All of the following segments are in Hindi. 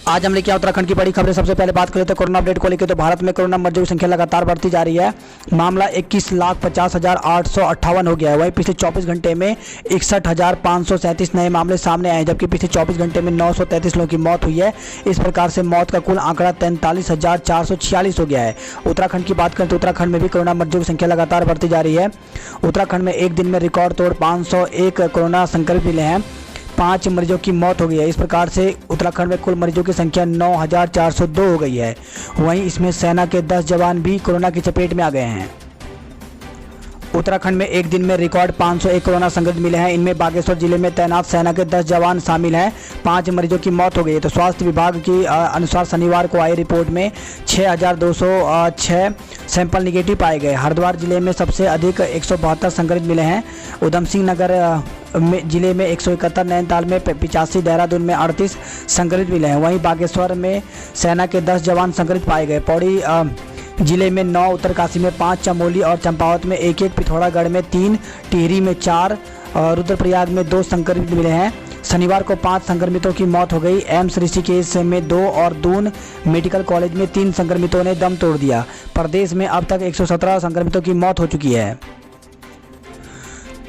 आज हम लेके आए उत्तराखंड की बड़ी खबरें। सबसे पहले बात करें तो कोरोना अपडेट को लेकर, तो भारत में कोरोना मरीजों की संख्या लगातार बढ़ती जा रही है। मामला 21,50,858 हो गया है। वहीं पिछले 24 घंटे में 61,537 नए मामले सामने आए, जबकि पिछले 24 घंटे में 933 लोगों की मौत हुई है। इस प्रकार से मौत का कुल आंकड़ा 43,446 हो गया है। उत्तराखंड की बात करें तो उत्तराखंड में भी कोरोना मरीजों की संख्या लगातार बढ़ती जा रही है। उत्तराखंड में एक दिन में रिकॉर्ड तोड़ 501 कोरोना संक्रमित मिले हैं। 5 मरीजों की मौत हो गई है। इस प्रकार से उत्तराखंड में कुल मरीजों की संख्या 9,402 हो गई है। वहीं इसमें सेना के 10 जवान भी कोरोना की चपेट में आ गए हैं। उत्तराखंड में एक दिन में रिकॉर्ड 501 कोरोना संक्रमित मिले हैं। इनमें बागेश्वर जिले में तैनात सेना के 10 जवान शामिल हैं। 5 मरीजों की मौत हो गई है। तो स्वास्थ्य विभाग की अनुसार शनिवार को आई रिपोर्ट में 6,206 सैंपल निगेटिव पाए गए। हरिद्वार जिले में सबसे अधिक 172 संक्रमित मिले हैं। उधम सिंह नगर जिले में 171, नैनीताल में 85, देहरादून में 38 संक्रमित मिले हैं। वहीं बागेश्वर में सेना के 10 जवान संक्रमित पाए गए। पौड़ी जिले में 9, उत्तरकाशी में 5, चमोली और चंपावत में 1-1, पिथौरागढ़ में 3, टिहरी में 4 और रुद्रप्रयाग में 2 संक्रमित मिले हैं। शनिवार को 5 संक्रमितों की मौत हो गई। एम्स ऋषिकेश में 2 और दून मेडिकल कॉलेज में 3 संक्रमितों ने दम तोड़ दिया। प्रदेश में अब तक 117 संक्रमितों की मौत हो चुकी है।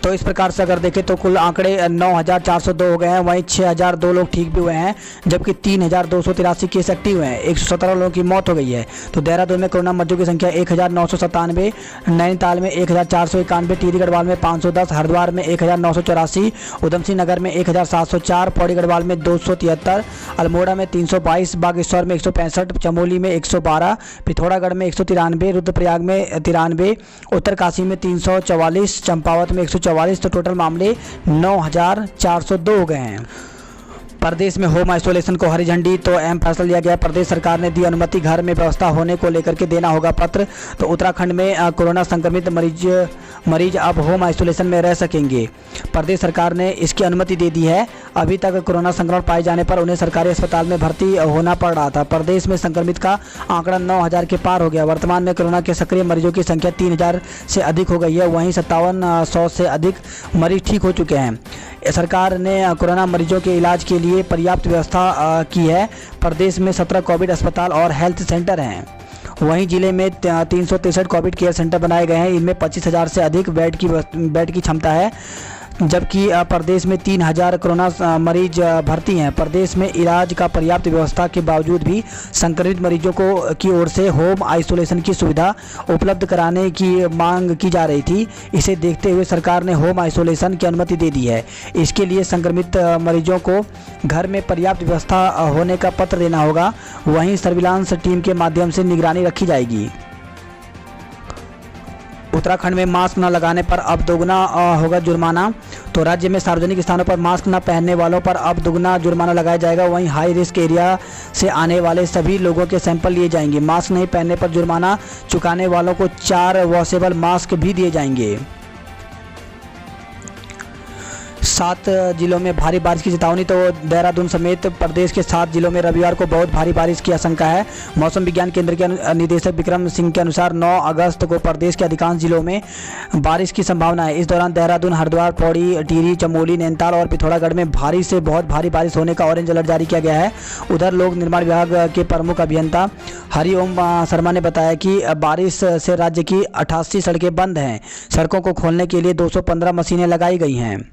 तो इस प्रकार से अगर देखें तो कुल आंकड़े 9,402 हो गए हैं। वहीं 6,002 लोग ठीक भी हुए हैं, जबकि 3,283 केस एक्टिव हुए हैं। 117 लोगों की मौत हो गई है। तो देहरादून में कोरोना मरीजों की संख्या 1,997, नैनीताल में 1,491, टिहरी गढ़वाल में 510, हरिद्वार में 1,984, उधम सिंह नगर में 1,704, पौड़ी गढ़वाल में 273, अल्मोड़ा में 322, बागेश्वर में 165, चमोली में 112, पिथौरागढ़ में 193, रुद्रप्रयाग में 93, उत्तरकाशी में 344, चंपावत में 144। तो टोटल मामले 9,402 हो गए हैं। प्रदेश में होम आइसोलेशन को हरी झंडी। तो अहम फैसला लिया गया। प्रदेश सरकार ने दी अनुमति। घर में व्यवस्था होने को लेकर के देना होगा पत्र। तो उत्तराखंड में कोरोना संक्रमित मरीज अब होम आइसोलेशन में रह सकेंगे। प्रदेश सरकार ने इसकी अनुमति दे दी है। अभी तक कोरोना संक्रमण पाए जाने पर उन्हें सरकारी अस्पताल में भर्ती होना पड़ रहा था। प्रदेश में संक्रमित का आंकड़ा 9,000 के पार हो गया। वर्तमान में कोरोना के सक्रिय मरीजों की संख्या 3,000 से अधिक हो गई है। वहीं 5700 से अधिक मरीज ठीक हो चुके हैं। सरकार ने कोरोना मरीजों के इलाज के लिए पर्याप्त व्यवस्था की है। प्रदेश में 17 कोविड अस्पताल और हेल्थ सेंटर हैं। वहीं जिले में 363 कोविड केयर सेंटर बनाए गए हैं। इनमें 25,000 से अधिक बेड की क्षमता है, जबकि प्रदेश में 3,000 कोरोना मरीज भर्ती हैं। प्रदेश में इलाज का पर्याप्त व्यवस्था के बावजूद भी संक्रमित मरीजों की ओर से होम आइसोलेशन की सुविधा उपलब्ध कराने की मांग की जा रही थी। इसे देखते हुए सरकार ने होम आइसोलेशन की अनुमति दे दी है। इसके लिए संक्रमित मरीजों को घर में पर्याप्त व्यवस्था होने का पत्र देना होगा। वहीं सर्विलांस टीम के माध्यम से निगरानी रखी जाएगी। उत्तराखंड में मास्क न लगाने पर अब दोगुना होगा जुर्माना। तो राज्य में सार्वजनिक स्थानों पर मास्क न पहनने वालों पर अब दोगुना जुर्माना लगाया जाएगा। वहीं हाई रिस्क एरिया से आने वाले सभी लोगों के सैंपल लिए जाएंगे। मास्क नहीं पहनने पर जुर्माना चुकाने वालों को 4 वॉशेबल मास्क भी दिए जाएंगे। 7 जिलों में भारी बारिश की चेतावनी। तो देहरादून समेत प्रदेश के 7 जिलों में रविवार को बहुत भारी बारिश की आशंका है। मौसम विज्ञान केंद्र के निदेशक विक्रम सिंह के अनुसार 9 अगस्त को प्रदेश के अधिकांश जिलों में बारिश की संभावना है। इस दौरान देहरादून, हरिद्वार, पौड़ी, टिहरी, चमोली, नैनीताल और पिथौरागढ़ में भारी से बहुत भारी बारिश होने का ऑरेंज अलर्ट जारी किया गया है। उधर लोक निर्माण विभाग के प्रमुख अभियंता हरिओम शर्मा ने बताया कि बारिश से राज्य की 88 सड़कें बंद हैं। सड़कों को खोलने के लिए 215 मशीनें लगाई गई हैं।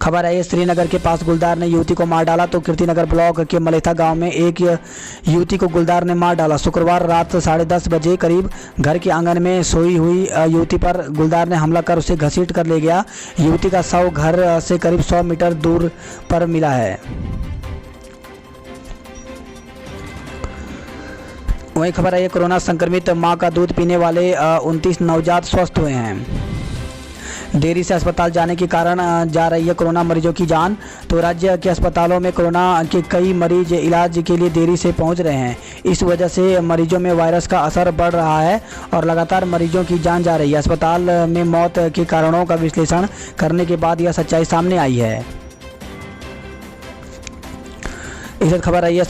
खबर है श्रीनगर के पास गुलदार ने युवती को मार डाला। तो कीर्तिनगर ब्लॉक के मलेथा गांव में एक युवती को गुलदार ने मार डाला। शुक्रवार रात 10:30 बजे करीब घर के आंगन में सोई हुई युवती पर गुलदार ने हमला कर उसे घसीट कर ले गया। युवती का शव घर से करीब 100 मीटर दूर पर मिला है। वहीं खबर है कोरोना संक्रमित मां का दूध पीने वाले 29 नवजात स्वस्थ हुए हैं। देरी से अस्पताल जाने के कारण जा रही है कोरोना मरीजों की जान। तो राज्य के अस्पतालों में कोरोना के कई मरीज इलाज के लिए देरी से पहुंच रहे हैं। इस वजह से मरीजों में वायरस का असर बढ़ रहा है और लगातार मरीजों की जान जा रही है। अस्पताल में मौत के कारणों का विश्लेषण करने के बाद यह सच्चाई सामने आई है। इस खबर आई है,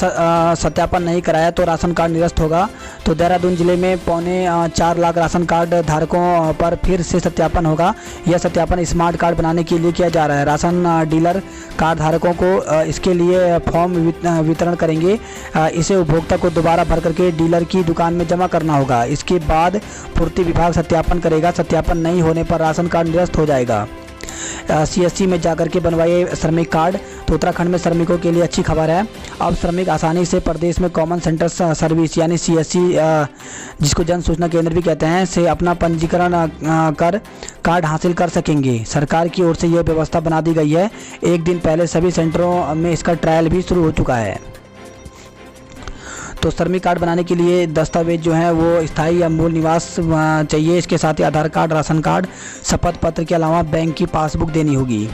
सत्यापन नहीं कराया तो राशन कार्ड निरस्त होगा। तो देहरादून जिले में 4.25 लाख राशन कार्ड धारकों पर फिर से सत्यापन होगा। यह सत्यापन स्मार्ट कार्ड बनाने के लिए किया जा रहा है। राशन डीलर कार्ड धारकों को इसके लिए फॉर्म वितरण करेंगे। इसे उपभोक्ता को दोबारा भर करके डीलर की दुकान में जमा करना होगा। इसके बाद पूर्ति विभाग सत्यापन करेगा। सत्यापन नहीं होने पर राशन कार्ड निरस्त हो जाएगा। CSC में जाकर के बनवाइए श्रमिक कार्ड। तो उत्तराखंड में श्रमिकों के लिए अच्छी खबर है। अब श्रमिक आसानी से प्रदेश में कॉमन सेंटर सर्विस यानी CSC, जिसको जन सूचना केंद्र भी कहते हैं, से अपना पंजीकरण कर कार्ड हासिल कर सकेंगे। सरकार की ओर से यह व्यवस्था बना दी गई है। एक दिन पहले सभी सेंटरों में इसका ट्रायल भी शुरू हो चुका है। तो श्रमिक कार्ड बनाने के लिए दस्तावेज जो है वो स्थायी या मूल निवास चाहिए। इसके साथ ही आधार कार्ड, राशन कार्ड, शपथ पत्र के अलावा बैंक की पासबुक देनी होगी।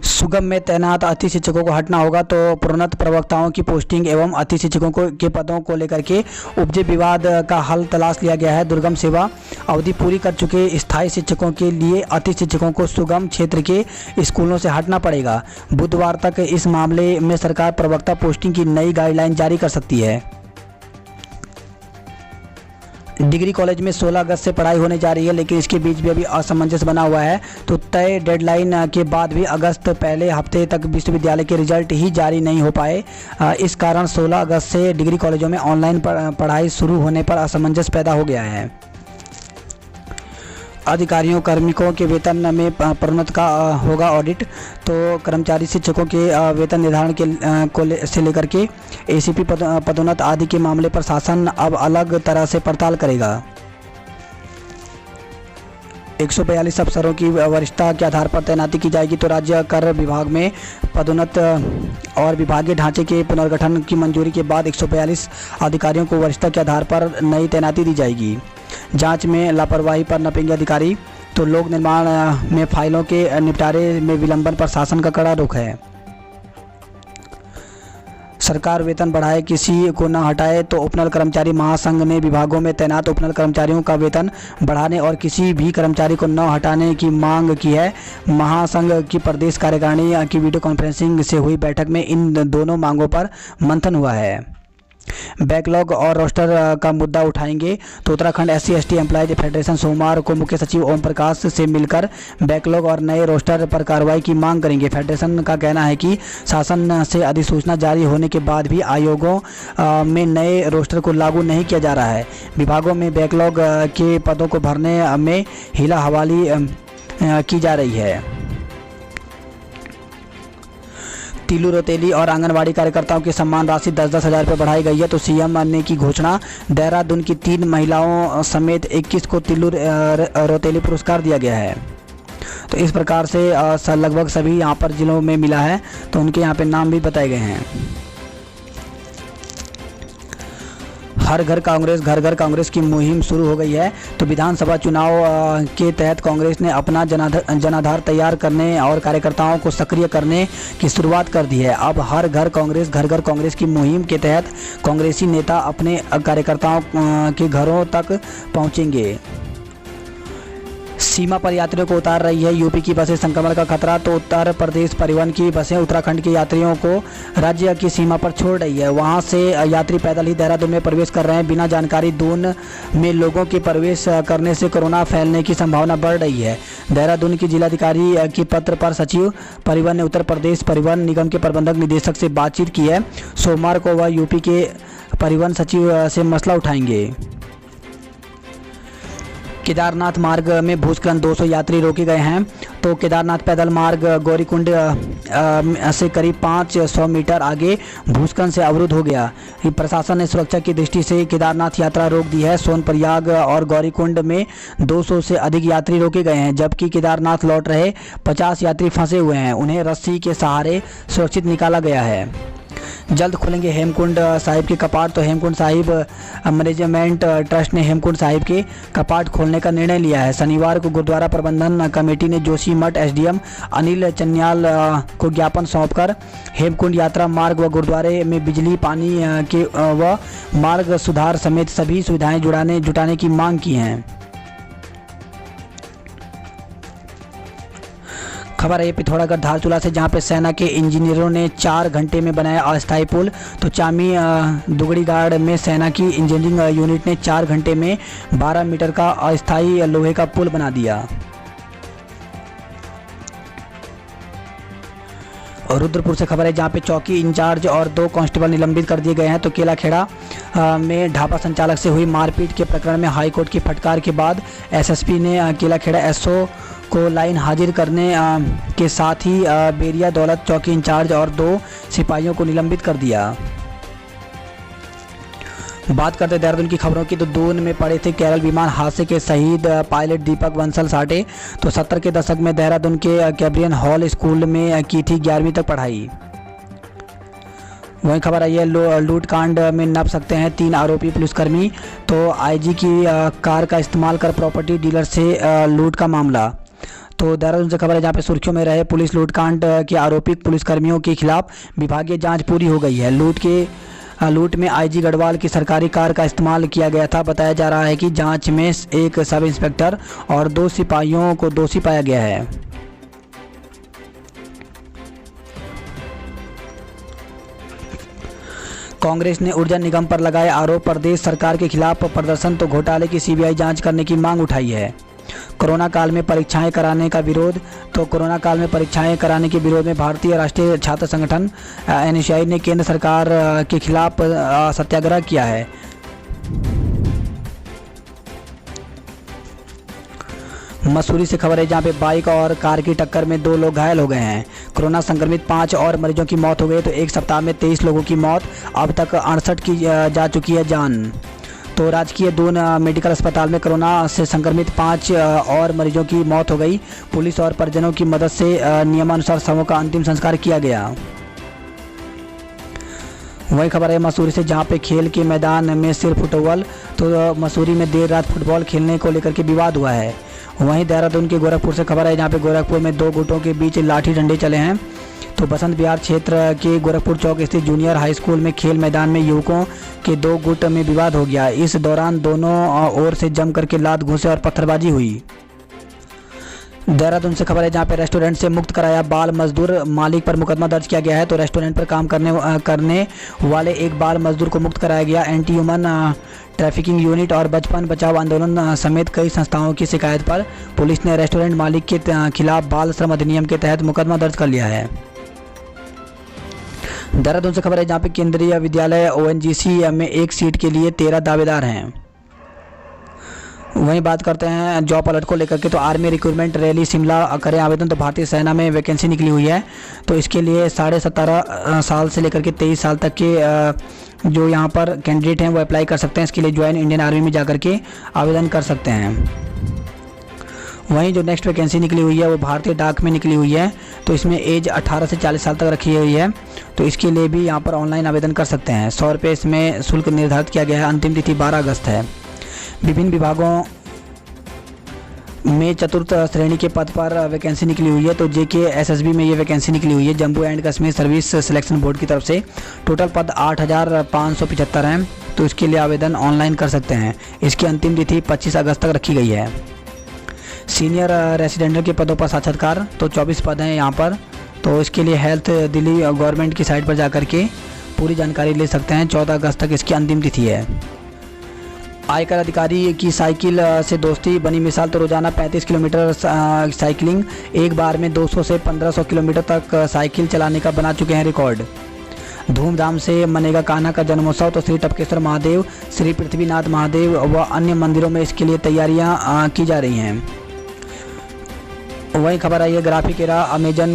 सुगम में तैनात अतिथि शिक्षकों को हटना होगा। तो प्रोन्नत प्रवक्ताओं की पोस्टिंग एवं अतिथि शिक्षकों के पदों को लेकर के उपजे विवाद का हल तलाश लिया गया है। दुर्गम सेवा अवधि पूरी कर चुके स्थायी शिक्षकों के लिए अतिथि शिक्षकों को सुगम क्षेत्र के स्कूलों से हटना पड़ेगा। बुधवार तक इस मामले में सरकार प्रवक्ता पोस्टिंग की नई गाइडलाइन जारी कर सकती है। डिग्री कॉलेज में 16 अगस्त से पढ़ाई होने जा रही है, लेकिन इसके बीच भी अभी असमंजस बना हुआ है। तो तय डेडलाइन के बाद भी अगस्त पहले हफ्ते तक विश्वविद्यालय के रिजल्ट ही जारी नहीं हो पाए। इस कारण 16 अगस्त से डिग्री कॉलेजों में ऑनलाइन पढ़ाई शुरू होने पर असमंजस पैदा हो गया है। अधिकारियों कार्मिकों के वेतन में प्रोन्नत का होगा ऑडिट। तो कर्मचारी शिक्षकों के वेतन निर्धारण से लेकर के ACP पदोन्नत आदि के मामले पर शासन अब अलग तरह से पड़ताल करेगा। 142 अफसरों की वरिष्ठता के आधार पर तैनाती की जाएगी। तो राज्य कर विभाग में पदोन्नत और विभागीय ढांचे के पुनर्गठन की मंजूरी के बाद 142 अधिकारियों को वरिष्ठता के आधार पर नई तैनाती दी जाएगी। जांच में लापरवाही पर नपेंगे अधिकारी। तो लोक निर्माण में फाइलों के निपटारे में विलंबन पर शासन का कड़ा रुख है। सरकार वेतन बढ़ाए किसी को न हटाए। तो उपनल कर्मचारी महासंघ ने विभागों में तैनात उपनल कर्मचारियों का वेतन बढ़ाने और किसी भी कर्मचारी को न हटाने की मांग की है। महासंघ की प्रदेश कार्यकारिणी की वीडियो कॉन्फ्रेंसिंग से हुई बैठक में इन दोनों मांगों पर मंथन हुआ है। बैकलॉग और रोस्टर का मुद्दा उठाएंगे। तो उत्तराखंड SC/ST एम्प्लॉयज फेडरेशन सोमवार को मुख्य सचिव ओम प्रकाश से मिलकर बैकलॉग और नए रोस्टर पर कार्रवाई की मांग करेंगे। फेडरेशन का कहना है कि शासन से अधिसूचना जारी होने के बाद भी आयोगों में नए रोस्टर को लागू नहीं किया जा रहा है। विभागों में बैकलॉग के पदों को भरने में हीला हवाली की जा रही है। तीलू रौतेली और आंगनवाड़ी कार्यकर्ताओं की सम्मान राशि 10-10 हज़ार रुपये बढ़ाई गई है। तो CM ने की घोषणा। देहरादून की 3 महिलाओं समेत 21 को तीलू रौतेली पुरस्कार दिया गया है। तो इस प्रकार से लगभग सभी यहाँ पर जिलों में मिला है। तो उनके यहाँ पे नाम भी बताए गए हैं। हर घर कांग्रेस, घर घर कांग्रेस की मुहिम शुरू हो गई है। तो विधानसभा चुनाव के तहत कांग्रेस ने अपना जनाधार तैयार करने और कार्यकर्ताओं को सक्रिय करने की शुरुआत कर दी है। अब हर घर कांग्रेस, घर घर कांग्रेस की मुहिम के तहत कांग्रेसी नेता अपने कार्यकर्ताओं के घरों तक पहुंचेंगे। सीमा पर यात्रियों को उतार रही है यूपी की बसें, संक्रमण का खतरा। तो उत्तर प्रदेश परिवहन की बसें उत्तराखंड के यात्रियों को राज्य की सीमा पर छोड़ रही है। वहां से यात्री पैदल ही देहरादून में प्रवेश कर रहे हैं बिना जानकारी। दून में लोगों के प्रवेश करने से कोरोना फैलने की संभावना बढ़ रही है। देहरादून की जिलाधिकारी की पत्र पर सचिव परिवहन ने उत्तर प्रदेश परिवहन निगम के प्रबंधक निदेशक से बातचीत की है। सोमवार को वह यूपी के परिवहन सचिव से मसला उठाएंगे। केदारनाथ मार्ग में भूस्खलन, 200 यात्री रोके गए हैं। तो केदारनाथ पैदल मार्ग गौरीकुंड से करीब 500 मीटर आगे भूस्खलन से अवरुद्ध हो गया। प्रशासन ने सुरक्षा की दृष्टि से केदारनाथ यात्रा रोक दी है। सोनप्रयाग और गौरीकुंड में 200 से अधिक यात्री रोके गए हैं, जबकि केदारनाथ लौट रहे 50 यात्री फंसे हुए हैं। उन्हें रस्सी के सहारे सुरक्षित निकाला गया है। जल्द खुलेंगे हेमकुंड साहिब के कपाट। तो हेमकुंड साहिब मैनेजमेंट ट्रस्ट ने हेमकुंड साहिब के कपाट खोलने का निर्णय लिया है। शनिवार को गुरुद्वारा प्रबंधन कमेटी ने जोशीमठ SDM अनिल चन्याल को ज्ञापन सौंपकर हेमकुंड यात्रा मार्ग व गुरुद्वारे में बिजली, पानी के व मार्ग सुधार समेत सभी सुविधाएं जुटाने की मांग की हैं। खबर है पिथौरागढ़ धारचूला से, जहां पे सेना के इंजीनियरों ने 4 घंटे में बनाया अस्थायी पुल। तो चामी दुगड़ीगाड़ में सेना की इंजीनियरिंग यूनिट ने 4 घंटे में 12 मीटर का अस्थायी लोहे का पुल बना दिया। और रुद्रपुर से खबर है, जहां पे चौकी इंचार्ज और 2 कांस्टेबल निलंबित कर दिए गए हैं। तो केलाखेड़ा में ढाबा संचालक से हुई मारपीट के प्रकरण में हाईकोर्ट की फटकार के बाद एसएसपी ने केलाखेड़ा एसओ को लाइन हाजिर करने के साथ ही बेरिया दौलत चौकी इंचार्ज और 2 सिपाहियों को निलंबित कर दिया। बात करते देहरादून की खबरों की, तो दून में पड़े थे केरल विमान हादसे के शहीद पायलट दीपक बंसल साठे। तो 70 के दशक में देहरादून के कैब्रियन हॉल स्कूल में की थी 11वीं तक पढ़ाई। वही खबर आई है, लूट कांड में नप सकते हैं 3 आरोपी पुलिसकर्मी। तो आईजी की कार का इस्तेमाल कर प्रॉपर्टी डीलर से लूट का मामला। तो देहरादून से खबर है, जहाँ पे सुर्खियों में रहे पुलिस लूटकांड के आरोपी पुलिसकर्मियों के खिलाफ विभागीय जांच पूरी हो गई है। लूट में आईजी गढ़वाल की सरकारी कार का इस्तेमाल किया गया था। बताया जा रहा है कि जांच में एक सब इंस्पेक्टर और 2 सिपाहियों को दोषी पाया गया है। कांग्रेस ने ऊर्जा निगम पर लगाए आरोप, प्रदेश सरकार के खिलाफ प्रदर्शन। तो घोटाले की सीबीआई जांच करने की मांग उठाई है। कोरोना काल में परीक्षाएं कराने का विरोध। तो कोरोना काल में परीक्षाएं कराने के विरोध में भारतीय राष्ट्रीय छात्र संगठन एनएसयूआई ने केंद्र सरकार के खिलाफ सत्याग्रह किया है। मसूरी से खबर है, जहां पे बाइक और कार की टक्कर में 2 लोग घायल हो गए हैं। कोरोना संक्रमित 5 और मरीजों की मौत हो गई। तो एक सप्ताह में 23 लोगों की मौत, अब तक 68 की जा चुकी है जान। तो राजकीय दून मेडिकल अस्पताल में कोरोना से संक्रमित 5 और मरीजों की मौत हो गई। पुलिस और परिजनों की मदद से नियमानुसार शवों का अंतिम संस्कार किया गया। वही खबर है मसूरी से, जहां पे खेल के मैदान में सिर फुटबॉल। तो मसूरी में देर रात फुटबॉल खेलने को लेकर के विवाद हुआ है। वहीं देहरादून के गोरखपुर से खबर है, जहां पे गोरखपुर में 2 गुटों के बीच लाठी डंडे चले हैं। तो बसंत विहार क्षेत्र के गोरखपुर चौक स्थित जूनियर हाई स्कूल में खेल मैदान में युवकों के 2 गुट में विवाद हो गया। इस दौरान दोनों ओर से जम करके लात घूंसे और पत्थरबाजी हुई। देहरादून से खबर है, जहां पे रेस्टोरेंट से मुक्त कराया बाल मजदूर, मालिक पर मुकदमा दर्ज किया गया है। तो रेस्टोरेंट पर काम करने वाले एक बाल मजदूर को मुक्त कराया गया। एंटी ह्यूमन ट्रैफिकिंग यूनिट और बचपन बचाओ आंदोलन समेत कई संस्थाओं की शिकायत पर पुलिस ने रेस्टोरेंट मालिक के खिलाफ बाल श्रम अधिनियम के तहत मुकदमा दर्ज कर लिया है। देहरादून से खबर है, जहाँ पे केंद्रीय विद्यालय ओएनजीसी में एक सीट के लिए 13 दावेदार हैं। वहीं बात करते हैं जॉब अलर्ट को लेकर के, तो आर्मी रिक्रूटमेंट रैली शिमला करें आवेदन। तो भारतीय सेना में वैकेंसी निकली हुई है। तो इसके लिए 17.5 साल से लेकर के 23 साल तक के जो यहाँ पर कैंडिडेट हैं वो अप्लाई कर सकते हैं। इसके लिए ज्वाइन इंडियन आर्मी में जाकर के आवेदन कर सकते हैं। वहीं जो नेक्स्ट वैकेंसी निकली हुई है वो भारतीय डाक में निकली हुई है। तो इसमें एज 18 से 40 साल तक रखी हुई है। तो इसके लिए भी यहाँ पर ऑनलाइन आवेदन कर सकते हैं। 100 रुपये इसमें शुल्क निर्धारित किया गया है। अंतिम तिथि 12 अगस्त है। विभिन्न विभागों में चतुर्थ श्रेणी के पद पर वैकेंसी निकली हुई है। तो जेके एसएसबी में ये वैकेंसी निकली हुई है Jammu and Kashmir service selection board की तरफ से। टोटल पद 8,575 हैं। तो इसके लिए आवेदन ऑनलाइन कर सकते हैं। इसकी अंतिम तिथि 25 अगस्त तक रखी गई है। सीनियर रेसिडेंटल के पदों पर साक्षात्कार, तो 24 पद हैं यहाँ पर। तो इसके लिए हेल्थ दिल्ली गवर्नमेंट की साइट पर जाकर के पूरी जानकारी ले सकते हैं। 14 अगस्त तक इसकी अंतिम तिथि है। आयकर अधिकारी की साइकिल से दोस्ती बनी मिसाल। तो रोजाना 35 किलोमीटर साइकिलिंग, एक बार में 200 से 1500 किलोमीटर तक साइकिल चलाने का बना चुके हैं रिकॉर्ड। धूमधाम से मनेगा कान्हा का जन्मोत्सव। तो श्री टपकेश्वर महादेव, श्री पृथ्वीनाथ महादेव व अन्य मंदिरों में इसके लिए तैयारियां की जा रही हैं। वही खबर आई है ग्राफिकेरा अमेजन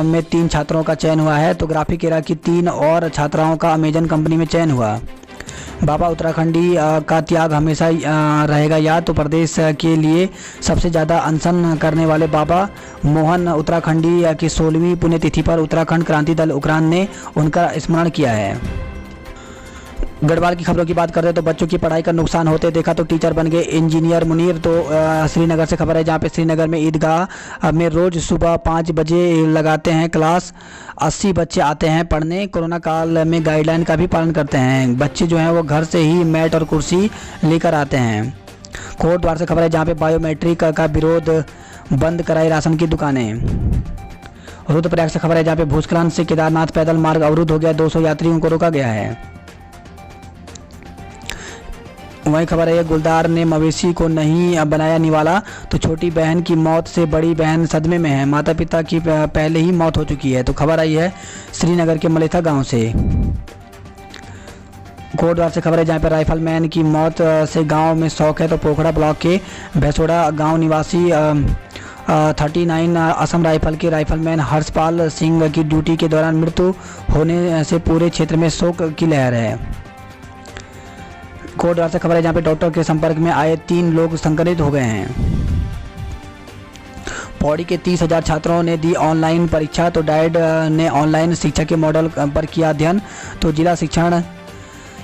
में 3 छात्रों का चयन हुआ है। तो ग्राफिकेरा की 3 और छात्राओं का अमेजन कंपनी में चयन हुआ। बाबा उत्तराखंडी का त्याग हमेशा रहेगा याद। तो प्रदेश के लिए सबसे ज़्यादा अनशन करने वाले बाबा मोहन उत्तराखंडी की 16वीं पुण्यतिथि पर उत्तराखंड क्रांति दल उक्रांद ने उनका स्मरण किया है। गढ़वाल की खबरों की बात करते हैं तो बच्चों की पढ़ाई का नुकसान होते देखा तो टीचर बन गए इंजीनियर मुनीर। तो श्रीनगर से खबर है, जहाँ पे श्रीनगर में ईदगाह में रोज़ सुबह 5 बजे लगाते हैं क्लास। 80 बच्चे आते हैं पढ़ने। कोरोना काल में गाइडलाइन का भी पालन करते हैं। बच्चे जो हैं वो घर से ही मैट और कुर्सी लेकर आते हैं। कोटद्वार से खबर है, जहाँ पे बायोमेट्रिक का विरोध, बंद कराई राशन की दुकानें। रुद्रप्रयाग से खबर है जहां पे भूस्खलन से केदारनाथ पैदल मार्ग अवरुद्ध हो गया, 200 यात्रियों को रोका गया है। वही खबर है गुलदार ने मवेशी को नहीं बनाया निवाला, तो छोटी बहन की मौत से बड़ी बहन सदमे में है, माता पिता की पहले ही मौत हो चुकी है। तो खबर आई है श्रीनगर के मलेथा गांव से। कोटद्वार से खबर है जहां पर राइफलमैन की मौत से गांव में शौक है, तो पोखड़ा ब्लॉक के भैंसोड़ा गांव निवासी 39 असम राइफल के राइफलमैन हर्षपाल सिंह की ड्यूटी के दौरान मृत्यु होने से पूरे क्षेत्र में शोक की लहर है। कोटद्वार से खबर है जहां पे डॉक्टर के संपर्क में आए 3 लोग संक्रमित हो गए हैं। पौड़ी के 30,000 छात्रों ने दी ऑनलाइन परीक्षा, तो डायड ने ऑनलाइन शिक्षा के मॉडल पर किया अध्ययन। तो जिला शिक्षण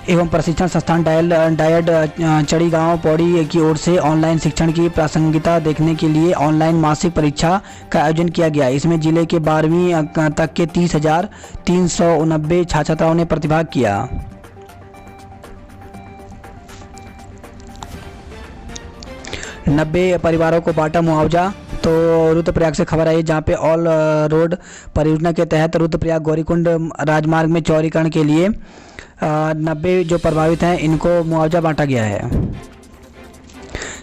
एवं प्रशिक्षण संस्थान डायड चड़ी गांव पौड़ी की ओर से ऑनलाइन शिक्षण की प्रासंगिकता देखने के लिए ऑनलाइन मासिक परीक्षा का आयोजन किया गया। इसमें जिले के 12वीं तक के 30,390 छात्र छात्राओं ने प्रतिभाग किया। नब्बे परिवारों को बांटा मुआवजा। तो रुद्रप्रयाग से खबर आई जहां पे ऑल रोड परियोजना के तहत रुद्रप्रयाग गौरीकुंड राजमार्ग में चौड़ीकरण के लिए 90 जो प्रभावित हैं इनको मुआवजा बांटा गया है।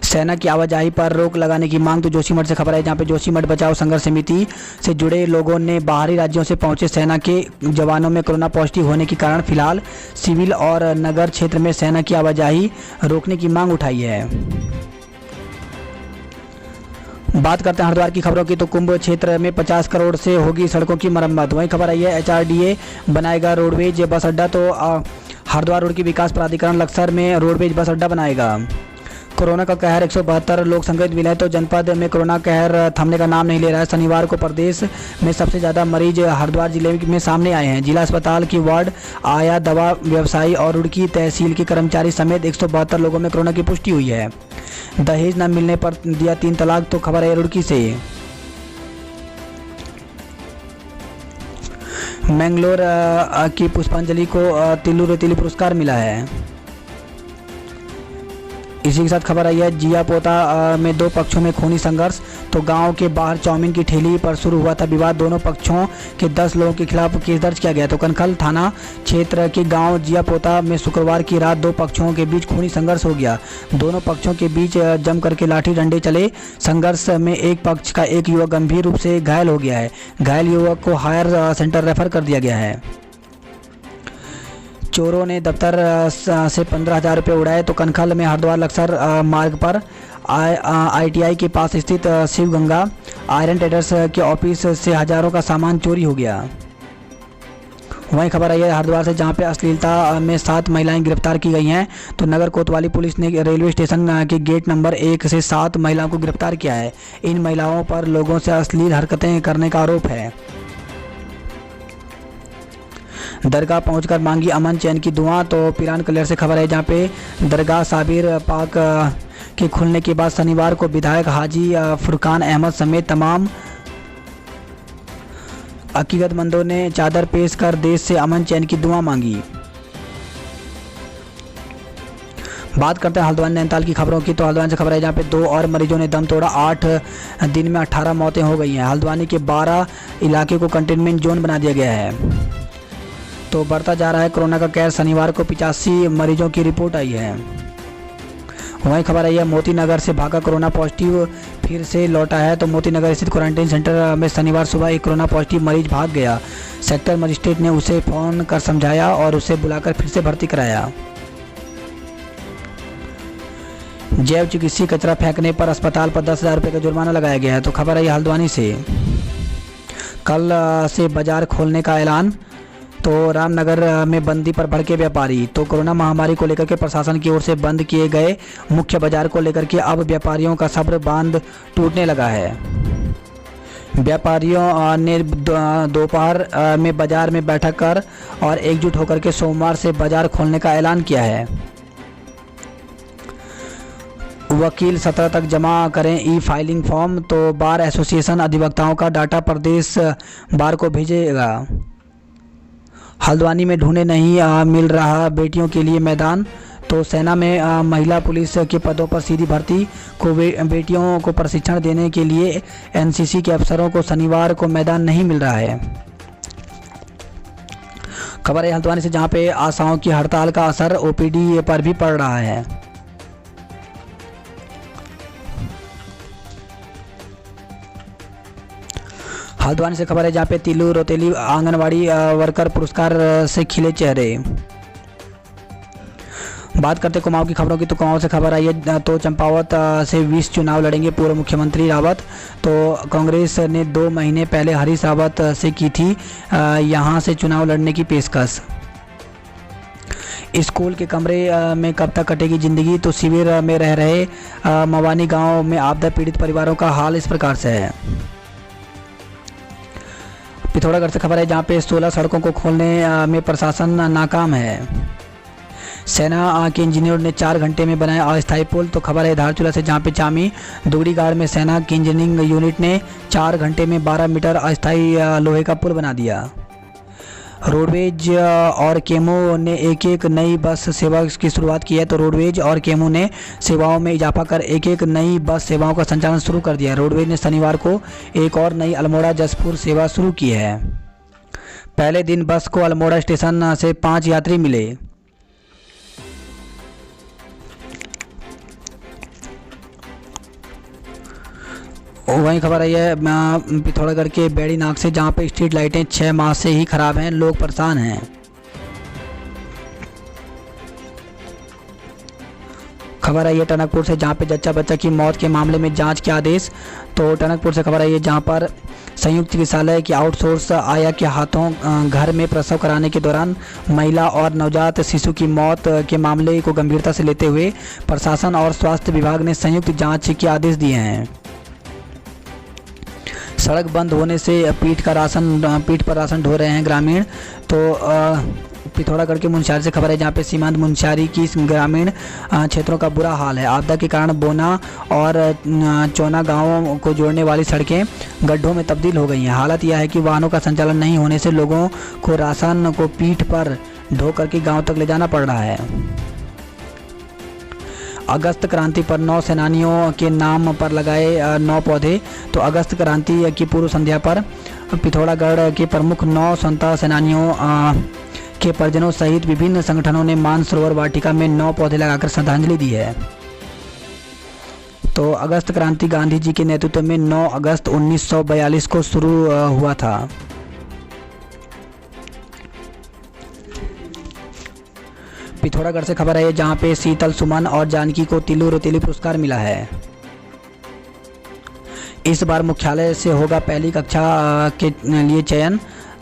सेना की आवाजाही पर रोक लगाने की मांग। तो जोशीमठ से खबर है जहां पे जोशीमठ बचाओ संघर्ष समिति से जुड़े लोगों ने बाहरी राज्यों से पहुंचे सेना के जवानों में कोरोना पॉजिटिव होने के कारण फिलहाल सिविल और नगर क्षेत्र में सेना की आवाजाही रोकने की मांग उठाई है। बात करते हैं हरिद्वार की खबरों की। तो कुंभ क्षेत्र में 50 करोड़ से होगी सड़कों की मरम्मत। वहीं खबर आई है HRDA बनाएगा रोडवेज बस अड्डा। तो हरिद्वार रोड की विकास प्राधिकरण लक्सर में रोडवेज बस अड्डा बनाएगा। कोरोना का कहर, 172 लोग संक्रमित मिले, तो जनपद में कोरोना कहर थमने का नाम नहीं ले रहा है। शनिवार को प्रदेश में सबसे ज़्यादा मरीज हरिद्वार जिले में सामने आए हैं। जिला अस्पताल की वार्ड, आया, दवा व्यवसायी और रुड़की तहसील के कर्मचारी समेत 172 लोगों में कोरोना की पुष्टि हुई है। दहेज न मिलने पर दिया 3 तलाक। तो खबर है रुड़की से। मैंगलोर की पुष्पांजलि को तिल्लू रेतीली पुरस्कार मिला है। इसी के साथ खबर आई है जिया पोता में 2 पक्षों में खूनी संघर्ष। तो गांव के बाहर चाउमीन की ठेली पर शुरू हुआ था विवाद। दोनों पक्षों के 10 लोगों के खिलाफ केस दर्ज किया गया। तो कनखल थाना क्षेत्र के गांव जिया पोता में शुक्रवार की रात 2 पक्षों के बीच खूनी संघर्ष हो गया। दोनों पक्षों के बीच जम करके लाठी डंडे चले। संघर्ष में एक पक्ष का एक युवक गंभीर रूप से घायल हो गया है। घायल युवक को हायर सेंटर रेफर कर दिया गया है। चोरों ने दफ्तर से 15,000 रुपये उड़ाए। तो कनखल में हरिद्वार लक्सर मार्ग पर ITI के पास स्थित शिव गंगा आयरन ट्रेडर्स के ऑफिस से हजारों का सामान चोरी हो गया। वहीं खबर आई है हरिद्वार से जहां पे अश्लीलता में 7 महिलाएं गिरफ्तार की गई हैं। तो नगर कोतवाली पुलिस ने रेलवे स्टेशन के गेट नंबर 1 से 7 महिलाओं को गिरफ्तार किया है। इन महिलाओं पर लोगों से अश्लील हरकतें करने का आरोप है। दरगाह पहुंचकर मांगी अमन चैन की दुआ। तो पिरान कलेर से खबर है जहां पे दरगाह साबिर पाक के खुलने के बाद शनिवार को विधायक हाजी फुरकान अहमद समेत तमाम अकीदतमंदों ने चादर पेश कर देश से अमन चैन की दुआ मांगी। बात करते हैं हल्द्वानी नैनीताल की खबरों की। तो हल्द्वानी से खबर है जहां पे 2 और मरीजों ने दम तोड़ा। 8 दिन में 18 मौतें हो गई हैं। हल्द्वानी के 12 इलाके को कंटेनमेंट जोन बना दिया गया है। तो बढ़ता जा रहा है कोरोना का कहर। शनिवार को 85 मरीजों की रिपोर्ट आई है। वहीं खबर आई है मोती नगर से भागा कोरोना पॉजिटिव फिर से लौटा है। तो मोती नगर स्थित क्वारंटाइन सेंटर में शनिवार सुबह एक कोरोना पॉजिटिव मरीज भाग गया। सेक्टर मजिस्ट्रेट ने उसे फ़ोन कर समझाया और उसे बुलाकर फिर से भर्ती कराया। जैव चिकित्सीय कचरा फेंकने पर अस्पताल पर 10,000 रुपये का जुर्माना लगाया गया है। तो खबर आई हल्द्वानी से। कल से बाजार खोलने का ऐलान। तो रामनगर में बंदी पर भड़के व्यापारी। तो कोरोना महामारी को लेकर के प्रशासन की ओर से बंद किए गए मुख्य बाजार को लेकर के अब व्यापारियों का सब्र बांध टूटने लगा है। व्यापारियों ने दोपहर में बाजार में बैठक कर और एकजुट होकर के सोमवार से बाजार खोलने का ऐलान किया है। वकील 17 तक जमा करें ई फाइलिंग फॉर्म। तो बार एसोसिएशन अधिवक्ताओं का डाटा प्रदेश बार को भेजेगा। हल्द्वानी में ढूंढे नहीं मिल रहा बेटियों के लिए मैदान। तो तो सेना में महिला पुलिस के पदों पर सीधी भर्ती को बेटियों को प्रशिक्षण देने के लिए एनसीसी के अफसरों को शनिवार को मैदान नहीं मिल रहा है। खबर है हल्द्वानी से, जहां पे आशाओं की हड़ताल का असर ओपीडी पर भी पड़ रहा है। हल्द्वानी से खबर है, जहां पे तिल्लू रोतेली आंगनवाड़ी वर्कर पुरस्कार से खिले चेहरे। बात करते कुमाऊं की खबरों की, तो कुमाऊं से खबर आई है, तो चंपावत से 20 चुनाव लड़ेंगे पूर्व मुख्यमंत्री रावत। तो कांग्रेस ने 2 महीने पहले हरीश रावत से की थी यहां से चुनाव लड़ने की पेशकश। स्कूल के कमरे में कब तक कटेगी जिंदगी, तो शिविर में रह रहे मवानी गांव में आपदा पीड़ित परिवारों का हाल इस प्रकार से है। पिथौरागढ़ से खबर है, जहां पे 16 सड़कों को खोलने में प्रशासन नाकाम है। सेना के इंजीनियर ने 4 घंटे में बनाया अस्थायी पुल। तो खबर है धारचूला से, जहां पे चामी दुगड़ीगाड़ में सेना की इंजीनियरिंग यूनिट ने 4 घंटे में 12 मीटर अस्थायी लोहे का पुल बना दिया। रोडवेज और केमो ने एक नई बस सेवा की शुरुआत की है। तो रोडवेज और केमो ने सेवाओं में इजाफा कर एक नई बस सेवाओं का संचालन शुरू कर दिया। रोडवेज ने शनिवार को एक और नई अल्मोड़ा जसपुर सेवा शुरू की है। पहले दिन बस को अल्मोड़ा स्टेशन से 5 यात्री मिले। वहीं खबर आई है पिथौरागढ़ के बेड़ी नाग से, जहां पे स्ट्रीट लाइटें 6 माह से ही खराब हैं, लोग परेशान हैं। खबर आई है टनकपुर से, जहां पे जच्चा बच्चा की मौत के मामले में जांच के आदेश। तो टनकपुर से खबर आई है, जहां पर संयुक्त चिकित्सालय की आउटसोर्स आया के हाथों घर में प्रसव कराने के दौरान महिला और नवजात शिशु की मौत के मामले को गंभीरता से लेते हुए प्रशासन और स्वास्थ्य विभाग ने संयुक्त जाँच के आदेश दिए हैं। सड़क बंद होने से पीठ पर राशन ढो रहे हैं ग्रामीण। तो पिथौरागढ़ के मुनस्यारी से खबर है, जहां पे सीमांत मुनस्यारी की ग्रामीण क्षेत्रों का बुरा हाल है। आपदा के कारण बोना और चौना गांवों को जोड़ने वाली सड़कें गड्ढों में तब्दील हो गई हैं। हालत यह है कि वाहनों का संचालन नहीं होने से लोगों को राशन को पीठ पर ढो करके गाँव तक ले जाना पड़ रहा है। अगस्त क्रांति पर 9 सेनानियों के नाम पर लगाए 9 पौधे। तो अगस्त क्रांति की पूर्व संध्या पर पिथौरागढ़ के प्रमुख 9 स्वतंत्रता सेनानियों के परिजनों सहित विभिन्न संगठनों ने मानसरोवर वाटिका में 9 पौधे लगाकर श्रद्धांजलि दी है। तो अगस्त क्रांति गांधी जी के नेतृत्व में 9 अगस्त 1942 को शुरू हुआ था। पिथौरागढ़ से खबर है, जहां पे शीतल सुमन और जानकी को तिल्लू रोतेली पुरस्कार मिला है। इस बार मुख्यालय से होगा पहली कक्षा के लिए चयन।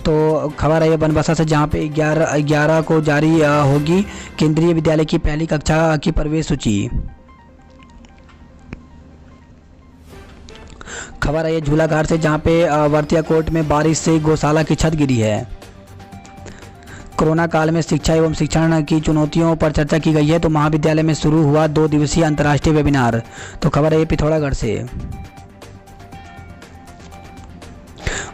तो खबर है बनबसा से, जहां पे 11 को जारी होगी केंद्रीय विद्यालय की पहली कक्षा की प्रवेश सूची। खबर है झूलाघाट से, जहां पे वर्तिया कोट में बारिश से गौशाला की छत गिरी है। कोरोना काल में शिक्षा एवं शिक्षण की चुनौतियों पर चर्चा की गई है। तो महाविद्यालय में शुरू हुआ 2 दिवसीय अंतर्राष्ट्रीय वेबिनार। तो खबर है पिथौरागढ़ से।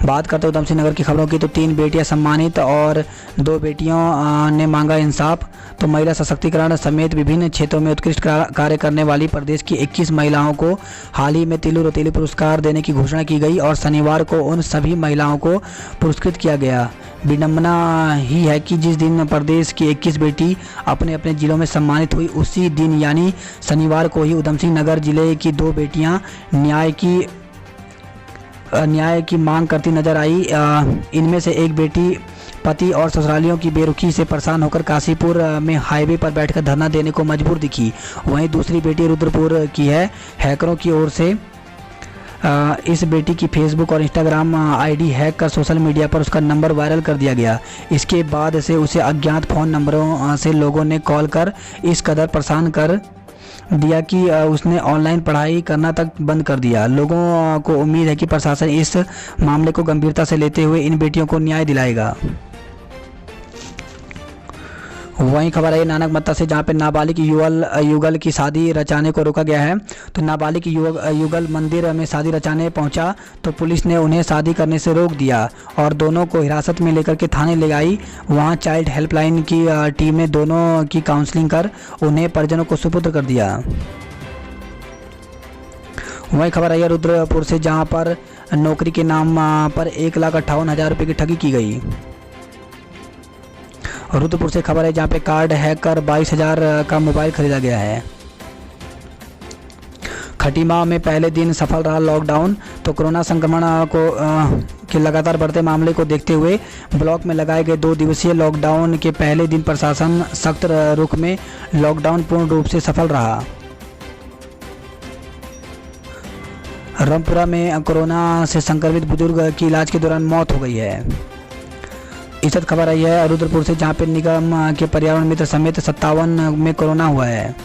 बात करते उधम सिंह नगर की खबरों की, तो 3 बेटियां सम्मानित और 2 बेटियों ने मांगा इंसाफ। तो महिला सशक्तिकरण समेत विभिन्न क्षेत्रों में उत्कृष्ट कार्य करने वाली प्रदेश की 21 महिलाओं को हाल ही में तिल्लू रोतेली पुरस्कार देने की घोषणा की गई और शनिवार को उन सभी महिलाओं को पुरस्कृत किया गया। विडंबना ही है कि जिस दिन प्रदेश की 21 बेटी अपने अपने जिलों में सम्मानित हुई, उसी दिन यानी शनिवार को ही उधम सिंह नगर जिले की 2 बेटियां न्याय की मांग करती नजर आई। इनमें से एक बेटी पति और ससुरालियों की बेरुखी से परेशान होकर काशीपुर में हाईवे पर बैठकर धरना देने को मजबूर दिखी। वहीं दूसरी बेटी रुद्रपुर की है। हैकरों की ओर से इस बेटी की फेसबुक और इंस्टाग्राम आईडी हैक कर सोशल मीडिया पर उसका नंबर वायरल कर दिया गया। इसके बाद से उसे अज्ञात फ़ोन नंबरों से लोगों ने कॉल कर इस कदर परेशान कर दिया कि उसने ऑनलाइन पढ़ाई करना तक बंद कर दिया। लोगों को उम्मीद है कि प्रशासन इस मामले को गंभीरता से लेते हुए इन बेटियों को न्याय दिलाएगा। वहीं खबर आई नानक मत्ता से, जहां पे नाबालिग युगल की शादी रचाने को रोका गया है। तो नाबालिग युगल मंदिर में शादी रचाने पहुंचा तो पुलिस ने उन्हें शादी करने से रोक दिया और दोनों को हिरासत में लेकर के थाने ले आई। वहां चाइल्ड हेल्पलाइन की टीम ने दोनों की काउंसलिंग कर उन्हें परिजनों को सुपुर्द कर दिया। वहीं खबर आई है रुद्रपुर से, जहां पर नौकरी के नाम पर 1,58,000 रुपये की ठगी की गई। रुद्रपुर से खबर है, जहां पे कार्ड हैक कर 22,000 का मोबाइल खरीदा गया है। खटीमा में पहले दिन सफल रहा लॉकडाउन। तो कोरोना संक्रमण के लगातार बढ़ते मामले को देखते हुए ब्लॉक में लगाए गए 2 दिवसीय लॉकडाउन के पहले दिन प्रशासन सख्त रुख में लॉकडाउन पूर्ण रूप से सफल रहा। रामपुरा में कोरोना से संक्रमित बुजुर्ग की इलाज के दौरान मौत हो गई है। इस खबर आई है रुद्रपुर से, जहां पे निगम के पर्यावरण मित्र समेत 57 में कोरोना हुआ है।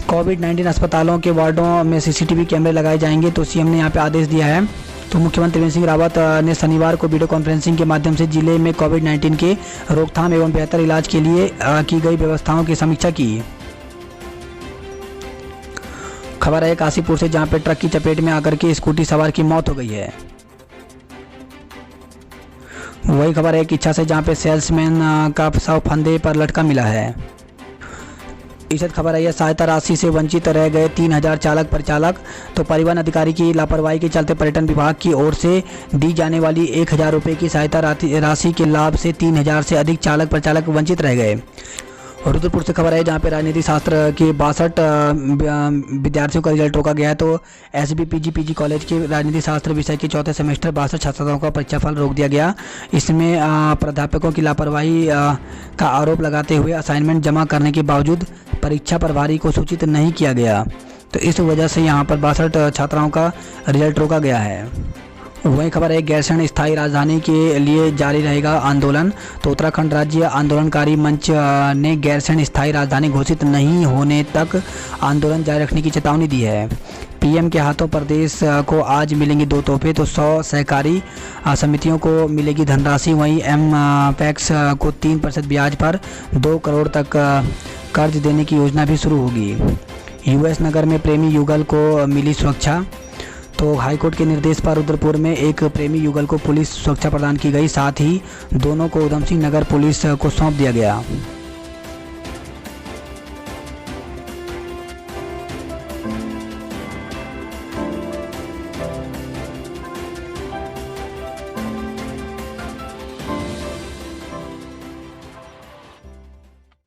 कोविड-19 अस्पतालों के वार्डों में सीसीटीवी कैमरे लगाए जाएंगे, तो सीएम ने यहां पे आदेश दिया है। तो मुख्यमंत्री त्रिवेंद्र सिंह रावत ने शनिवार को वीडियो कॉन्फ्रेंसिंग के माध्यम से जिले में कोविड-19 के रोकथाम एवं बेहतर इलाज के लिए की गई व्यवस्थाओं की समीक्षा की। खबर है काशीपुर से, जहां पे ट्रक की चपेट में आकर के स्कूटी सवार की मौत हो गई है। वही खबर है कि इच्छा से, जहां पे सेल्समैन का शव फंदे पर लटका मिला है। इस खबर है सहायता राशि से वंचित रह गए 3,000 चालक परिचालक। तो परिवहन अधिकारी की लापरवाही के चलते पर्यटन विभाग की ओर से दी जाने वाली 1,000 रुपये की सहायता राशि के लाभ से 3,000 से अधिक चालक परिचालक वंचित रह गए। रुद्रपुर से खबर है, जहाँ पे राजनीति शास्त्र के 62 विद्यार्थियों का रिजल्ट रोका गया है। तो SBPG कॉलेज के राजनीति शास्त्र विषय के 4थे सेमेस्टर 62 छात्रों का परीक्षाफल रोक दिया गया। इसमें प्राध्यापकों की लापरवाही का आरोप लगाते हुए असाइनमेंट जमा करने के बावजूद परीक्षा प्रभारी को सूचित नहीं किया गया। तो इस वजह से यहाँ पर 62 छात्राओं का रिजल्ट रोका गया है। वही खबर है गैरसैंण स्थायी राजधानी के लिए जारी रहेगा आंदोलन। तो उत्तराखंड राज्य आंदोलनकारी मंच ने गैरसैंण स्थायी राजधानी घोषित नहीं होने तक आंदोलन जारी रखने की चेतावनी दी है। पीएम के हाथों प्रदेश को आज मिलेंगे 2 तोहफे। तो 100 सहकारी समितियों को मिलेगी धनराशि। वहीं पैक्स को 3% ब्याज पर 2 करोड़ तक कर्ज देने की योजना भी शुरू होगी। US नगर में प्रेमी युगल को मिली सुरक्षा। तो हाईकोर्ट के निर्देश पर रुद्रपुर में एक प्रेमी युगल को पुलिस सुरक्षा प्रदान की गई। साथ ही दोनों को उधम सिंह नगर पुलिस को सौंप दिया गया।